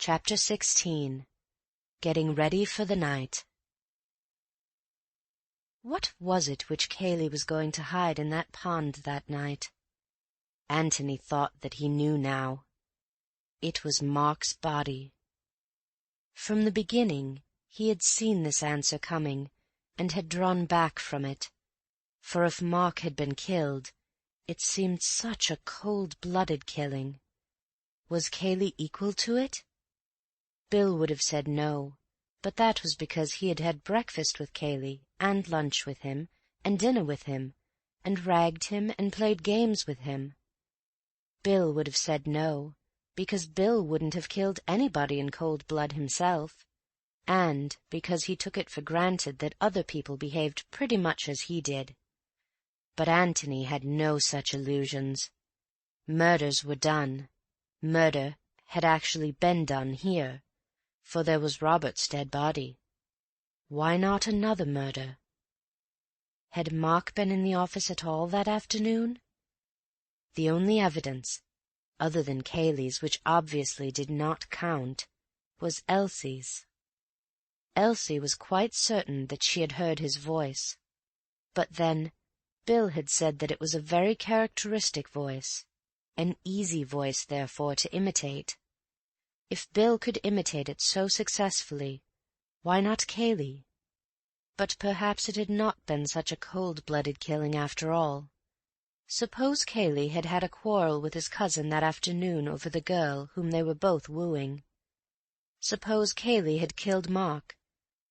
Chapter 16. Getting Ready for the Night. What was it which Cayley was going to hide in that pond that night? Antony thought that he knew now. It was Mark's body. From the beginning he had seen this answer coming, and had drawn back from it, for if Mark had been killed, it seemed such a cold-blooded killing. Was Cayley equal to it? Bill would have said no, but that was because he had had breakfast with Cayley, and lunch with him, and dinner with him, and ragged him and played games with him. Bill would have said no, because Bill wouldn't have killed anybody in cold blood himself, and because he took it for granted that other people behaved pretty much as he did. But Antony had no such illusions. Murders were done. Murder had actually been done here, for there was Robert's dead body. Why not another murder? Had Mark been in the office at all that afternoon? The only evidence, other than Cayley's, which obviously did not count, was Elsie's. Elsie was quite certain that she had heard his voice, but then Bill had said that it was a very characteristic voice, an easy voice, therefore, to imitate. If Bill could imitate it so successfully, why not Cayley? But perhaps it had not been such a cold-blooded killing after all. Suppose Cayley had had a quarrel with his cousin that afternoon over the girl whom they were both wooing. Suppose Cayley had killed Mark,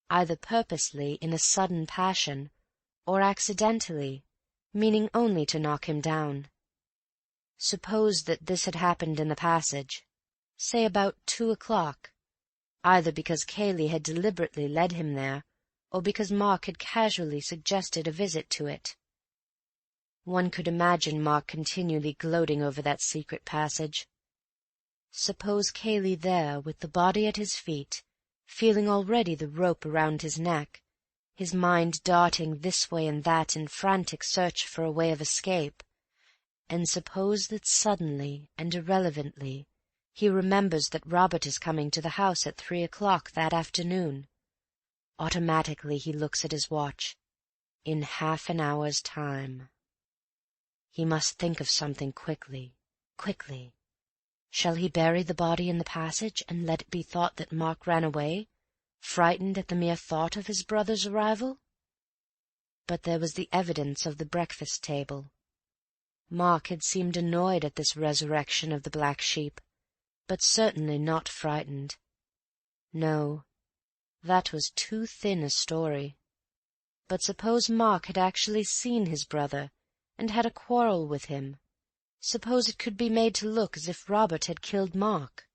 either purposely in a sudden passion, or accidentally, meaning only to knock him down. Suppose that this had happened in the passage, say about 2:00, either because Cayley had deliberately led him there, or because Mark had casually suggested a visit to it. One could imagine Mark continually gloating over that secret passage. Suppose Cayley there, with the body at his feet, feeling already the rope around his neck, his mind darting this way and that in frantic search for a way of escape, and suppose that suddenly and irrelevantly he remembers that Robert is coming to the house at 3:00 that afternoon. Automatically he looks at his watch. In half an hour's time. He must think of something quickly. Shall he bury the body in the passage and let it be thought that Mark ran away, frightened at the mere thought of his brother's arrival? But there was the evidence of the breakfast table. Mark had seemed annoyed at this resurrection of the black sheep, but certainly not frightened. No, that was too thin a story. But suppose Mark had actually seen his brother, and had a quarrel with him. Suppose it could be made to look as if Robert had killed Mark.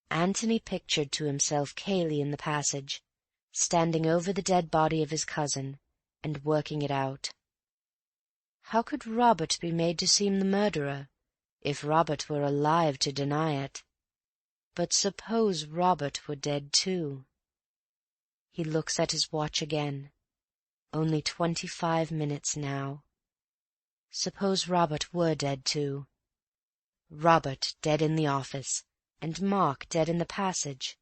Antony pictured to himself Cayley in the passage, standing over the dead body of his cousin, and working it out. How could Robert be made to seem the murderer, if Robert were alive to deny it? But suppose Robert were dead too? He looks at his watch again. Only 25 minutes now. Suppose Robert were dead too. Robert dead in the office, and Mark dead in the passage.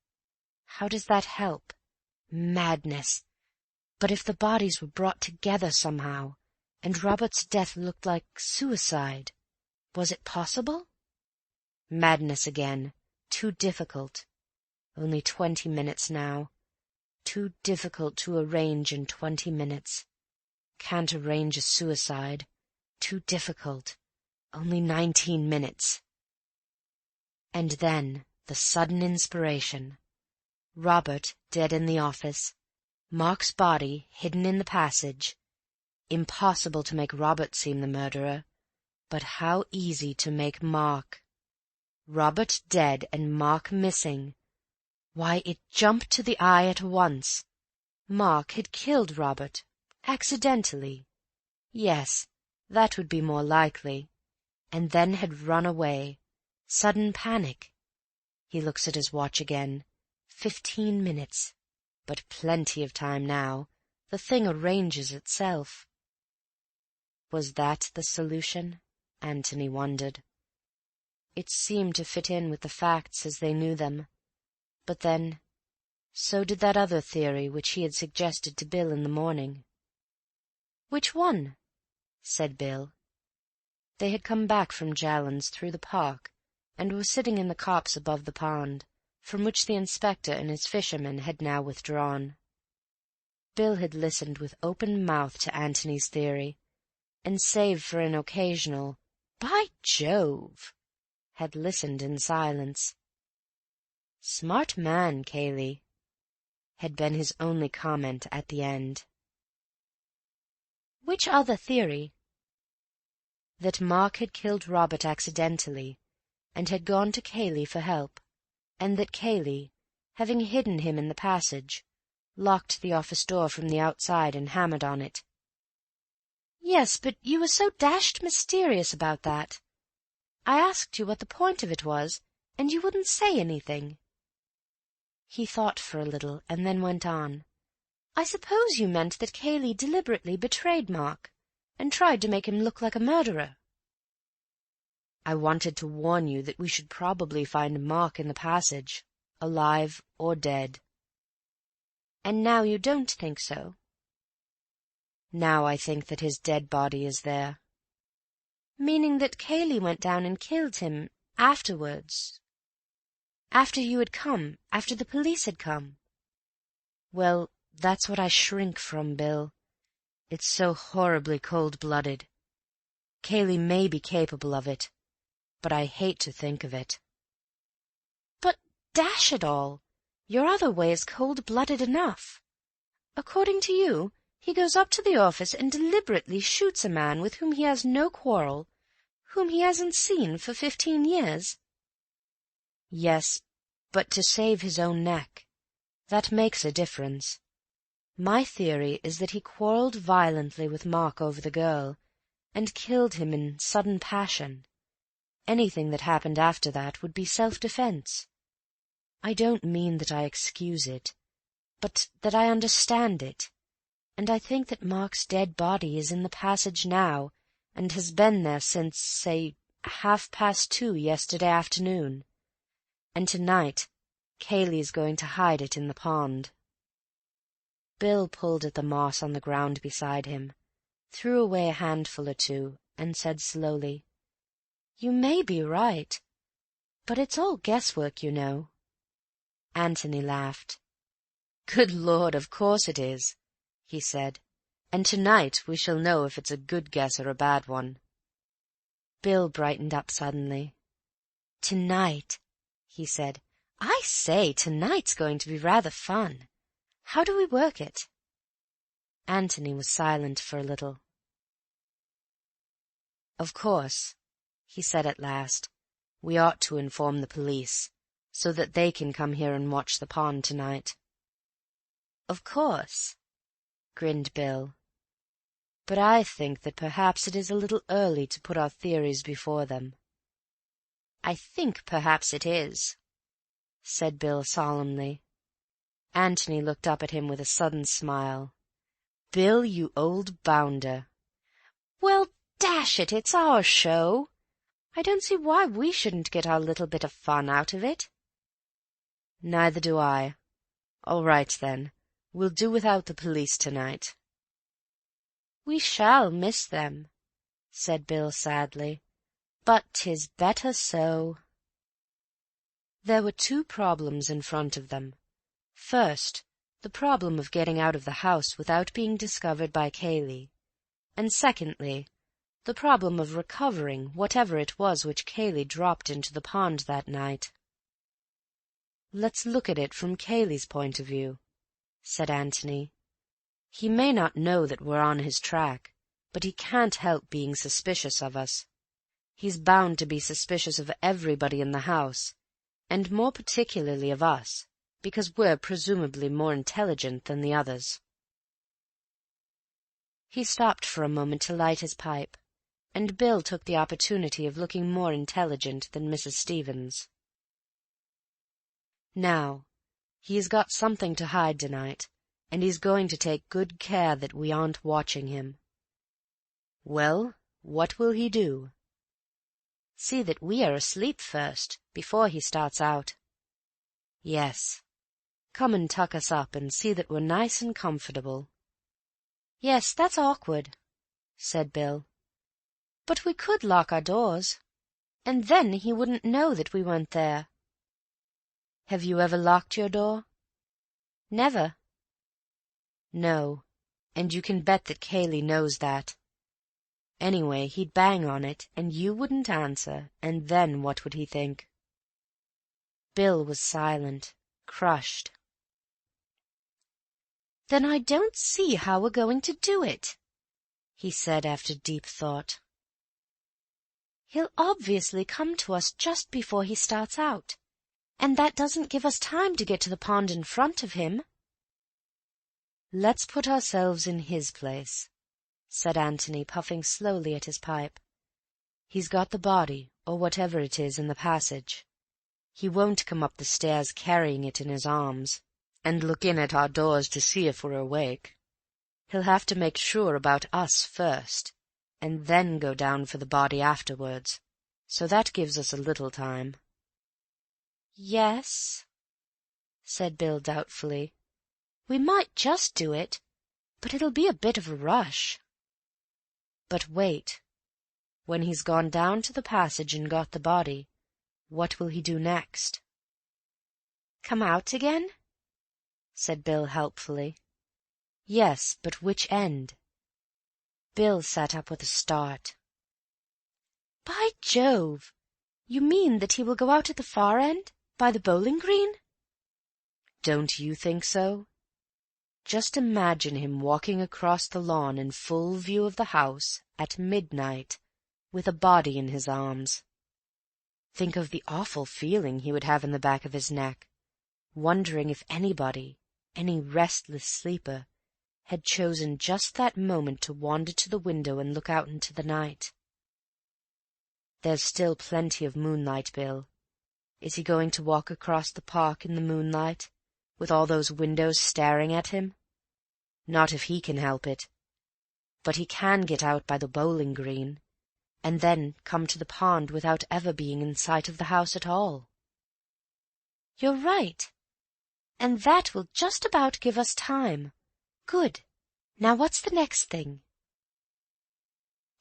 How does that help? Madness! But if the bodies were brought together somehow, and Robert's death looked like suicide, was it possible? Madness again. Too difficult. Only 20 minutes now. Too difficult to arrange in 20 minutes. Can't arrange a suicide. Too difficult. Only 19 minutes. And then the sudden inspiration. Robert dead in the office. Mark's body hidden in the passage. Impossible to make Robert seem the murderer, but how easy to make Mark. Robert dead and Mark missing. Why, it jumped to the eye at once. Mark had killed Robert, accidentally. Yes, that would be more likely. And then had run away. Sudden panic. He looks at his watch again. 15 minutes. But plenty of time now. The thing arranges itself. Was that the solution? Antony wondered. It seemed to fit in with the facts as they knew them, but then, so did that other theory which he had suggested to Bill in the morning. "Which one?" said Bill. They had come back from Jallands through the park, and were sitting in the copse above the pond, from which the inspector and his fishermen had now withdrawn. Bill had listened with open mouth to Antony's theory, and save for an occasional "By Jove!" had listened in silence. "Smart man, Cayley," had been his only comment at the end. "Which other theory?" "That Mark had killed Robert accidentally, and had gone to Cayley for help, and that Cayley, having hidden him in the passage, locked the office door from the outside and hammered on it." "Yes, but you were so dashed mysterious about that. I asked you what the point of it was, and you wouldn't say anything." He thought for a little, and then went on. "I suppose you meant that Cayley deliberately betrayed Mark, and tried to make him look like a murderer." "I wanted to warn you that we should probably find Mark in the passage, alive or dead." "And now you don't think so?" "Now I think that his dead body is there." "Meaning that Cayley went down and killed him afterwards? After you had come, after the police had come?" "Well, that's what I shrink from, Bill. It's so horribly cold-blooded. Cayley may be capable of it, but I hate to think of it." "But, dash it all, your other way is cold-blooded enough. According to you, he goes up to the office and deliberately shoots a man with whom he has no quarrel, whom he hasn't seen for 15 years. "Yes, but to save his own neck. That makes a difference. My theory is that he quarrelled violently with Mark over the girl, and killed him in sudden passion. Anything that happened after that would be self-defence. I don't mean that I excuse it, but that I understand it, and I think that Mark's dead body is in the passage now, and has been there since, say, 2:30 yesterday afternoon, and tonight Cayley's going to hide it in the pond." Bill pulled at the moss on the ground beside him, threw away a handful or two, and said slowly, "You may be right, but it's all guesswork, you know." Antony laughed. "Good Lord, of course it is," he said, "and tonight we shall know if it's a good guess or a bad one." Bill brightened up suddenly. "Tonight," he said. "I say, tonight's going to be rather fun. How do we work it?" Antony was silent for a little. "Of course," he said at last, "we ought to inform the police, so that they can come here and watch the pond tonight." "Of course," grinned Bill. "But I think that perhaps it is a little early to put our theories before them." "I think perhaps it is," said Bill solemnly. Antony looked up at him with a sudden smile. "Bill, you old bounder." "Well, dash it, it's our show. I don't see why we shouldn't get our little bit of fun out of it." "Neither do I. All right, then. We'll do without the police tonight." "We shall miss them," said Bill sadly, "but 'tis better so." There were two problems in front of them. First, the problem of getting out of the house without being discovered by Cayley, and secondly, the problem of recovering whatever it was which Cayley dropped into the pond that night. "Let's look at it from Cayley's point of view," said Antony. "He may not know that we're on his track, but he can't help being suspicious of us. He's bound to be suspicious of everybody in the house, and more particularly of us, because we're presumably more intelligent than the others." He stopped for a moment to light his pipe, and Bill took the opportunity of looking more intelligent than Mrs. Stevens. "Now, he has got something to hide tonight, and he's going to take good care that we aren't watching him." "Well, what will he do?" See that we are asleep first, before he starts out. Yes. Come and tuck us up and see that we're nice and comfortable." "Yes, that's awkward," said Bill. "But we could lock our doors, and then he wouldn't know that we weren't there." "Have you ever locked your door?" "Never." "No, and you can bet that Cayley knows that. Anyway, he'd bang on it, and you wouldn't answer, and then what would he think?" Bill was silent, crushed. "Then I don't see how we're going to do it," he said after deep thought. "He'll obviously come to us just before he starts out, and that doesn't give us time to get to the pond in front of him." "Let's put ourselves in his place," said Antony, puffing slowly at his pipe. "He's got the body, or whatever it is, in the passage. He won't come up the stairs carrying it in his arms, and look in at our doors to see if we're awake. He'll have to make sure about us first, and then go down for the body afterwards, so that gives us a little time." "Yes," said Bill doubtfully. "We might just do it, but it'll be a bit of a rush." "But wait. When he's gone down to the passage and got the body, what will he do next?" "Come out again?" said Bill helpfully. "Yes, but which end?" Bill sat up with a start. "By Jove! You mean that he will go out at the far end, by the bowling green?" "Don't you think so? Just imagine him walking across the lawn in full view of the house, at midnight, with a body in his arms. Think of the awful feeling he would have in the back of his neck, wondering if anybody, any restless sleeper, had chosen just that moment to wander to the window and look out into the night. There's still plenty of moonlight, Bill. Is he going to walk across the park in the moonlight, with all those windows staring at him? Not if he can help it. But he can get out by the bowling green, and then come to the pond without ever being in sight of the house at all." "You're right, and that will just about give us time. Good. Now what's the next thing?"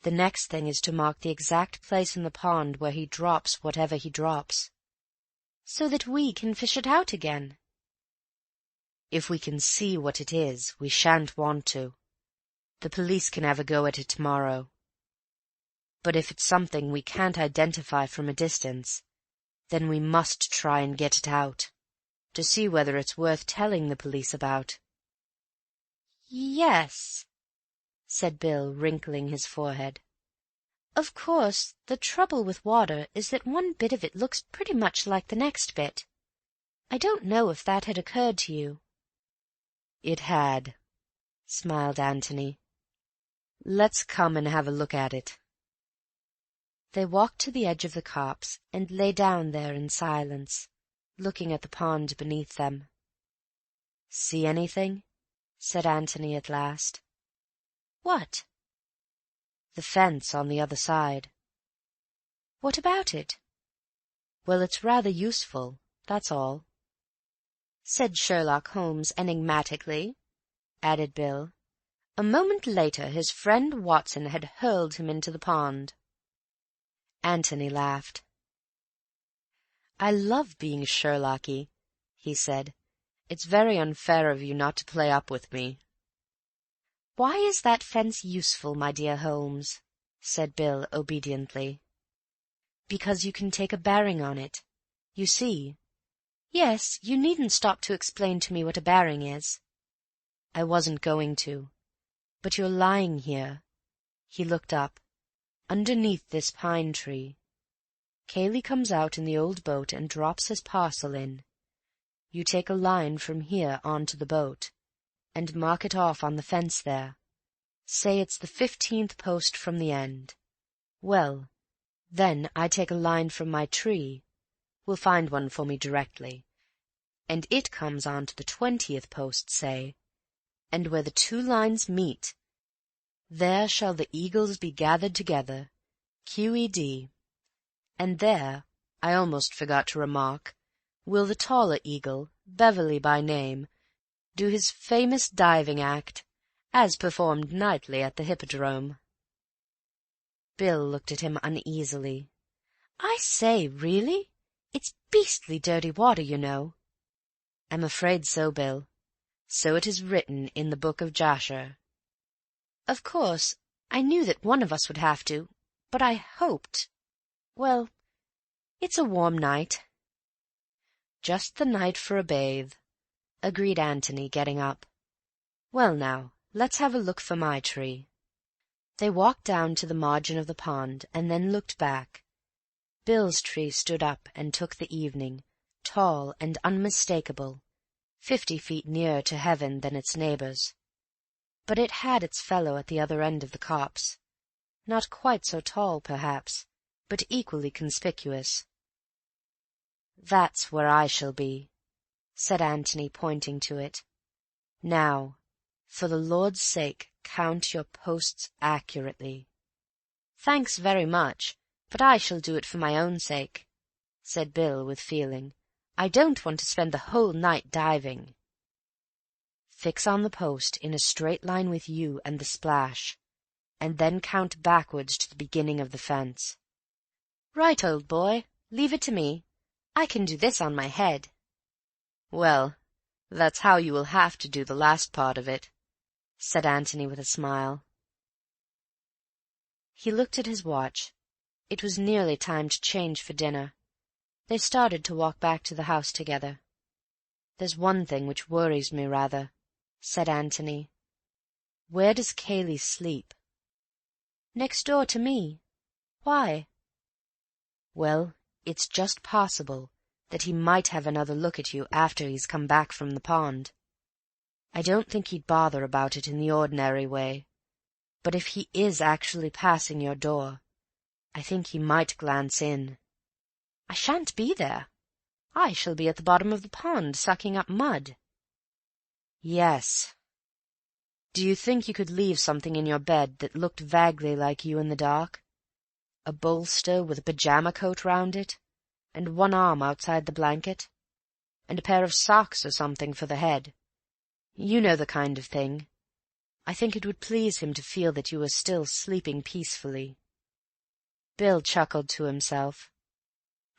"The next thing is to mark the exact place in the pond where he drops whatever he drops." "So that we can fish it out again." "If we can see what it is, we shan't want to. The police can have a go at it tomorrow. But if it's something we can't identify from a distance, then we must try and get it out, to see whether it's worth telling the police about." "Yes," said Bill, wrinkling his forehead. "Of course, the trouble with water is that one bit of it looks pretty much like the next bit. I don't know if that had occurred to you." "It had," smiled Antony. "Let's come and have a look at it." They walked to the edge of the copse and lay down there in silence, looking at the pond beneath them. "See anything?" said Antony at last. "What?" "The fence on the other side." "What about it?" "Well, it's rather useful, that's all." "Said Sherlock Holmes enigmatically," added Bill. "A moment later his friend Watson had hurled him into the pond." Antony laughed. "I love being Sherlocky," he said. "It's very unfair of you not to play up with me." "Why is that fence useful, my dear Holmes?" said Bill obediently. "Because you can take a bearing on it. You see—" "Yes, you needn't stop to explain to me what a bearing is." "I wasn't going to. But you're lying here." He looked up. "Underneath this pine tree. Cayley comes out in the old boat and drops his parcel in. You take a line from here on to the boat, and mark it off on the fence there. Say it's the 15th post from the end. Well, then I take a line from my tree. Will find one for me directly. And it comes on to the 20th post, say, and where the two lines meet, there shall the eagles be gathered together, QED. And there, I almost forgot to remark, will the taller eagle, Beverley by name, do his famous diving act, as performed nightly at the Hippodrome." Bill looked at him uneasily. "I say, really? It's beastly dirty water, you know." "I'm afraid so, Bill. So it is written in the Book of Jasher." "Of course, I knew that one of us would have to, but I hoped—well, it's a warm night." "Just the night for a bathe," agreed Antony, getting up. "Well now, let's have a look for my tree." They walked down to the margin of the pond, and then looked back. Bill's tree stood up and took the evening, tall and unmistakable, 50 feet nearer to heaven than its neighbors. But it had its fellow at the other end of the copse, not quite so tall, perhaps, but equally conspicuous. "That's where I shall be," said Antony, pointing to it. "Now, for the Lord's sake, count your posts accurately." "Thanks very much, but I shall do it for my own sake," said Bill with feeling. "I don't want to spend the whole night diving." "Fix on the post in a straight line with you and the splash, and then count backwards to the beginning of the fence." "Right, old boy. Leave it to me. I can do this on my head." "Well, that's how you will have to do the last part of it," said Antony with a smile. He looked at his watch. It was nearly time to change for dinner. They started to walk back to the house together. "There's one thing which worries me rather," said Antony. "Where does Cayley sleep?" "Next door to me. Why?" "Well, it's just possible that he might have another look at you after he's come back from the pond. I don't think he'd bother about it in the ordinary way, but if he is actually passing your door, I think he might glance in." "I shan't be there. I shall be at the bottom of the pond, sucking up mud." "Yes. Do you think you could leave something in your bed that looked vaguely like you in the dark? A bolster with a pajama coat round it, and one arm outside the blanket, and a pair of socks or something for the head. You know the kind of thing. I think it would please him to feel that you were still sleeping peacefully." Bill chuckled to himself.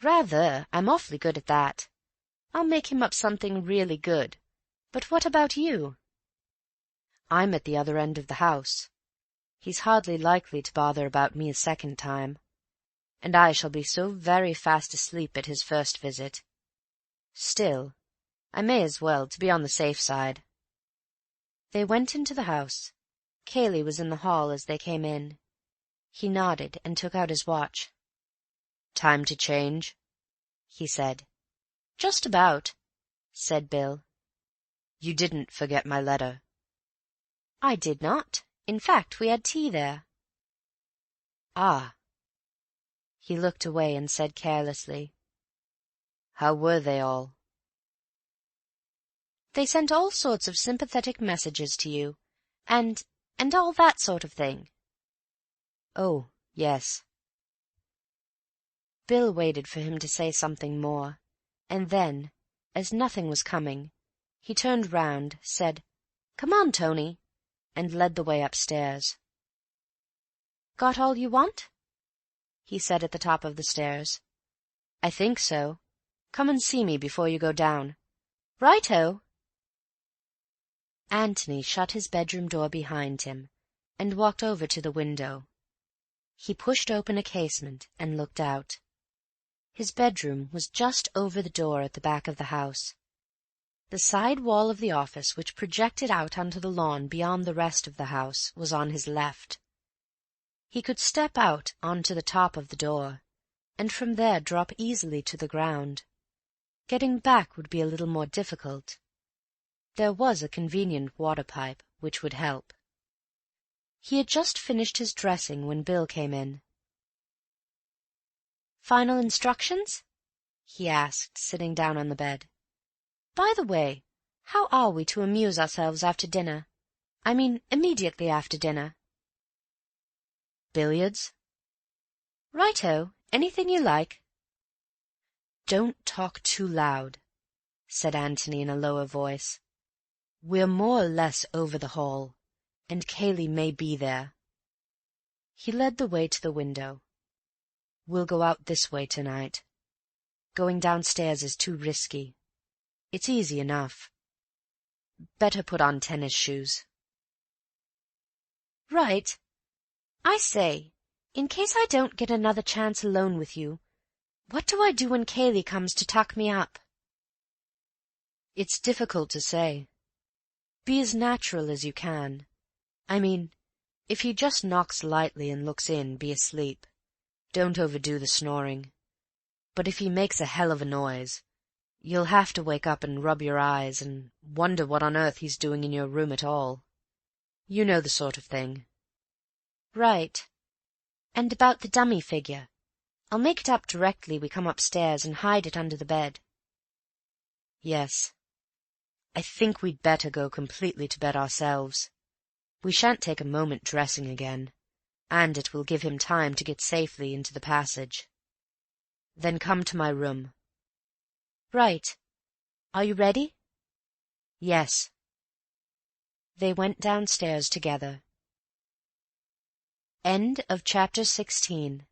"Rather. I'm awfully good at that. I'll make him up something really good. But what about you?" "I'm at the other end of the house. He's hardly likely to bother about me a second time, and I shall be so very fast asleep at his first visit. Still, I may as well, to be on the safe side." They went into the house. Cayley was in the hall as they came in. He nodded and took out his watch. "Time to change?" he said. "Just about," said Bill. "You didn't forget my letter?" "I did not. In fact, we had tea there." "Ah." He looked away and said carelessly, "How were they all?" "They sent all sorts of sympathetic messages to you, and all that sort of thing." "Oh, yes." Bill waited for him to say something more, and then, as nothing was coming, he turned round, said, "Come on, Tony," and led the way upstairs. "Got all you want?" he said at the top of the stairs. "I think so. Come and see me before you go down." "Right-o." Antony shut his bedroom door behind him and walked over to the window. He pushed open a casement and looked out. His bedroom was just over the door at the back of the house. The side wall of the office, which projected out onto the lawn beyond the rest of the house, was on his left. He could step out onto the top of the door, and from there drop easily to the ground. Getting back would be a little more difficult. There was a convenient water pipe, which would help. He had just finished his dressing when Bill came in. "Final instructions?" he asked, sitting down on the bed. "By the way, how are we to amuse ourselves after dinner? I mean, immediately after dinner." "Billiards?" "Right-o. Anything you like." "Don't talk too loud," said Antony in a lower voice. "We're more or less over the hall, and Cayley may be there." He led the way to the window. "We'll go out this way tonight. Going downstairs is too risky. It's easy enough. Better put on tennis shoes." "Right. I say, in case I don't get another chance alone with you, what do I do when Cayley comes to tuck me up?" "It's difficult to say. Be as natural as you can. I mean, if he just knocks lightly and looks in, be asleep. Don't overdo the snoring. But if he makes a hell of a noise, you'll have to wake up and rub your eyes and wonder what on earth he's doing in your room at all. You know the sort of thing." "Right. And about the dummy figure. I'll make it up directly we come upstairs and hide it under the bed." "Yes. I think we'd better go completely to bed ourselves. We shan't take a moment dressing again, and it will give him time to get safely into the passage. Then come to my room." "Right. Are you ready?" "Yes." They went downstairs together. End of chapter 16.